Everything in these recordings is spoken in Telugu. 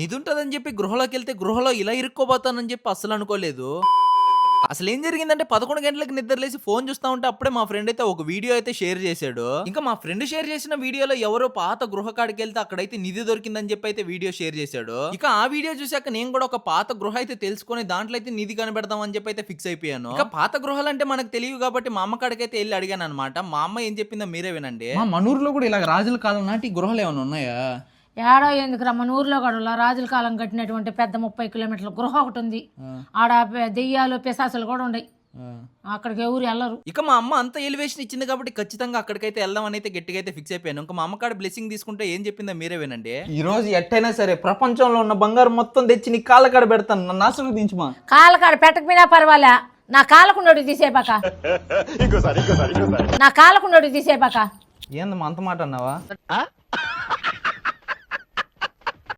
నిదుంటదని జెప్పి గృహలోకెళ్తే గృహలో ఇలా ఇరుక్కోబోతానని జెప్పి అస్సలనుకోలేదు. అసలేం జరిగిందంటే 11 గంటలకి నిద్రలేసి ఫోను చూస్తా ఉంటే అప్పుడే మా ఫ్రెండ్ అయితే ఒక వీడియో అయితే షేర్ చేసాడు. ఇంకా మా ఫ్రెండ్ షేర్ చేసిన వీడియోలో ఎవరో పాత గృహ కాడికెళ్తే అక్కడైతే నిధి దొరికిందని చెప్పి అయితే వీడియో షేర్ చేసాడు. ఇక ఆ వీడియో చూసాక నేను కూడా ఒక పాత గృహ అయితే తెలుసుకొని దాంట్లో అయితే నిధి కనిపెడదాం అని చెప్పి అయితే ఫిక్స్ అయిపోయాను. ఇక పాత గృహాలంటే మనకు తెలియవు కాబట్టి మా అమ్మ కాడికైతే ఎళ్లి అడిగానన్నమాట. మా అమ్మ ఏం చెప్పిందో మీరే వినండి. మన ఊర్లో కూడా ఇలాగ రాజుల కాలం నాటి గృహాలు ఏమైనా ఉన్నాయా? ఏడో ఎందుకురా మన ఊర్లో కూడా రాజుల కాలం కట్టినటువంటి పెద్ద 30 కిలోమీటర్ల గృహ ఒకటి ఉంది. ఆడ దెయ్యాలు పిశాసులు కూడా ఉన్నాయి. అక్కడికి ఎవరు వెళ్ళరు. ఇక మా అమ్మ అంత ఎలివేషన్ ఇచ్చింది కాబట్టి ఖచ్చితంగా అక్కడికైతే వెళ్దాం అని అయితే గట్టిగా అయితే ఫిక్స్ అయిపోయాను. ఇంకా మా అమ్మ కాడ బ్లెస్సింగ్ తీసుకుంటే ఏం చెప్పిందో మీరే వినండి. ఈ రోజు ఎట్టయినా సరే ప్రపంచంలో ఉన్న బంగారం మొత్తం తెచ్చి నీ కాళ్ళ కాడ పెడతాను, నన్ను నాశనం దించుమా. కాళ్ళ కాడ పెట్టకపోయినా పర్వాలే, నా కాళ్ళకుండోటి తీసేపాక, నా కాళ్ళకుండోటి తీసేపాక. ఏందమ్మా అంత మాట అన్నావా?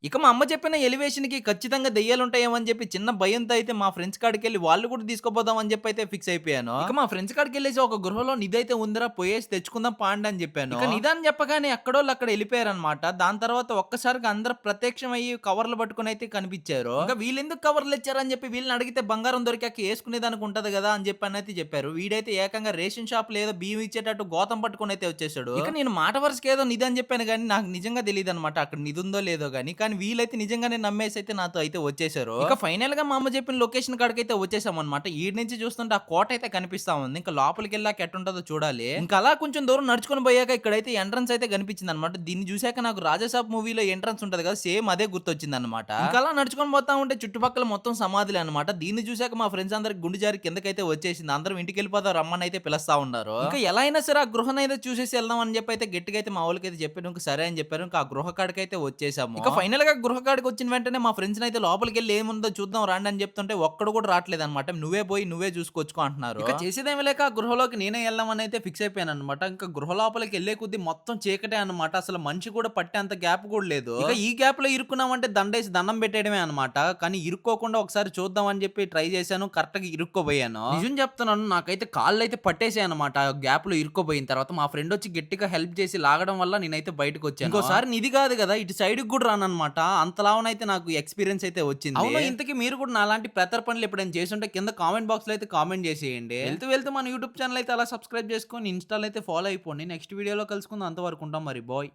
ఇక మా అమ్మ చెప్పిన ఎలివేషన్ కి ఖచ్చితంగా దెయ్యాలు ఉంటాయేమో అని చెప్పి చిన్న భయంతో అయితే మా ఫ్రెండ్స్ కాడికి వెళ్ళి వాళ్ళు కూడా తీసుకోపోదాం అని చెప్పి అయితే ఫిక్స్ అయిపోయాను. ఇక మా ఫ్రెండ్స్ కాడికి వెళ్ళేసి ఒక గృహలో నిధైతే ఉందిరా పోయేసి తెచ్చుకుందాం పాండి అని చెప్పాను. ఇక నిదాన్ని చెప్పగానే ఎక్కడోళ్ళు అక్కడ వెళ్ళిపోయారనమాట. దాని తర్వాత ఒక్కసారిగా అందరు ప్రత్యక్షం అయ్యి కవర్లు పట్టుకుని అయితే కనిపించారు. ఇంకా వీళ్ళెందుకు కవర్లు ఇచ్చారని చెప్పి వీళ్ళని అడిగితే బంగారం దొరికాక వేసుకునేదానికి ఉంటది కదా అని చెప్పి అయితే చెప్పారు. వీడైతే ఏకంగా రేషన్ షాప్ లేదా బియ్యం ఇచ్చేటట్టు గోతం పట్టుకుని అయితే వచ్చేసాడు. ఇక నేను మాట వరుసకి ఏదో నిధి అని చెప్పాను కానీ నాకు నిజంగా తెలియదు అనమాట అక్కడ నిధి ఉందో లేదో కానీ వీళ్ళైతే నిజంగానే నమ్మేసి అయితే నాతో అయితే వచ్చేసారు. ఇక ఫైనల్ గా మా అమ్మ చెప్పిన లొకేషన్ కాడికైతే వచ్చేసాం అనమాట. ఈ నుంచి చూస్తుంటే ఆ కోట అయితే కనిపిస్తా ఉంది. ఇంకా లోపలికి వెళ్ళాక ఎట్టుంటుందో చూడాలి. ఇంకా అలా కొంచెం దూరం నడుచుకొని పోయాక ఇక్కడైతే ఎంట్రన్స్ అయితే కనిపించింది అనమాట. దీన్ని చూసాక నాకు రాజాసాబ్ మూవీలో ఎంట్రన్స్ ఉంటది కదా, సేమ్ అదే గుర్తొచ్చింది అనమాట. ఇంకా అలా నడుచుకొని పోతా ఉంటే చుట్టుపక్కల మొత్తం సమాధులే అనమాట. దీన్ని చూసాక మా ఫ్రెండ్స్ అందరికి గుండె జారి కిందకైతే వచ్చేసింది. అందరం ఇంటికి వెళ్ళిపోతాం రమ్మని అయితే పిలుస్తా ఉన్నారు. ఇంకా ఎలా అయినా సరే ఆ గృహను అయితే చూసేసి వెళ్దాం అని చెప్పి అయితే గట్టిగా అయితే మా వాళ్ళకి అయితే చెప్పాను. ఇంకా సరే అని చెప్పారు. ఇంకా ఆ గృహ కాడికైతే వచ్చేసాము. ఇక ఫైనల్ గా గృహ కాడికి వచ్చిన వెంటనే మా ఫ్రెండ్స్ అయితే లోపలికి వెళ్ళి ఏముందో చూద్దాం రండి అని చెప్తుంటే ఒక్కడు కూడా రావట్లేదు అనమాట. నువ్వే పోయి నువ్వే చూసుకోవచ్చు అంటున్నారు. ఇక చేసేదేమి లేక ఆ గృహలోకి నేనే వెళ్దామని అయితే ఫిక్స్ అయిపోయాను అనమాట. ఇంకా గృహ లోపలికి వెళ్లే కొద్ది మొత్తం చీకటే అనమాట. అసలు మనిషి కూడా పట్టేంత గ్యాప్ కూడా లేదు. ఇక ఈ గ్యాప్ లో ఇరుక్కున్నామంటే దండేసి దండం పెట్టేయడమే అనమాట. కానీ ఇరుక్కోకుండా ఒకసారి చూద్దాం అని చెప్పి ట్రై చేశాను. కరెక్ట్ గా ఇరుక్కోపోయాను. నిజం చెప్తున్నాను, నాకైతే కాళ్ళు అయితే పట్టేసాయి అనమాట. గ్యాప్ లో ఇరుక్కోపోయిన తర్వాత మా ఫ్రెండ్ వచ్చి గట్టిగా హెల్ప్ చేసి లాగడం వల్ల నేనైతే బయటకు వచ్చాను. ఇంకోసారి నిధి కాదు కదా ఇటు సైడ్ కూడా రానమాట. అంతలావనైతే నాకు ఎక్స్పీరియన్స్ అయితే వచ్చింది. అవును, ఇంతకీ మీరు కూడా నాలాంటి ప్రతర్ పనులు ఎప్పుడైనా చేస్తుంటే కింద కామెంట్ బాక్స్ లో అయితే కామెంట్ చేసేయండి. వెళ్తూ మన యూట్యూబ్ ఛానల్ అయితే అలా సబ్స్క్రైబ్ చేసుకొని ఇన్స్టాల్ అయితే ఫాలో అయిపోండి. నెక్స్ట్ వీడియోలో కలుసుకుందాం. అంతవరకు ఉంటాం మరి బాయ్.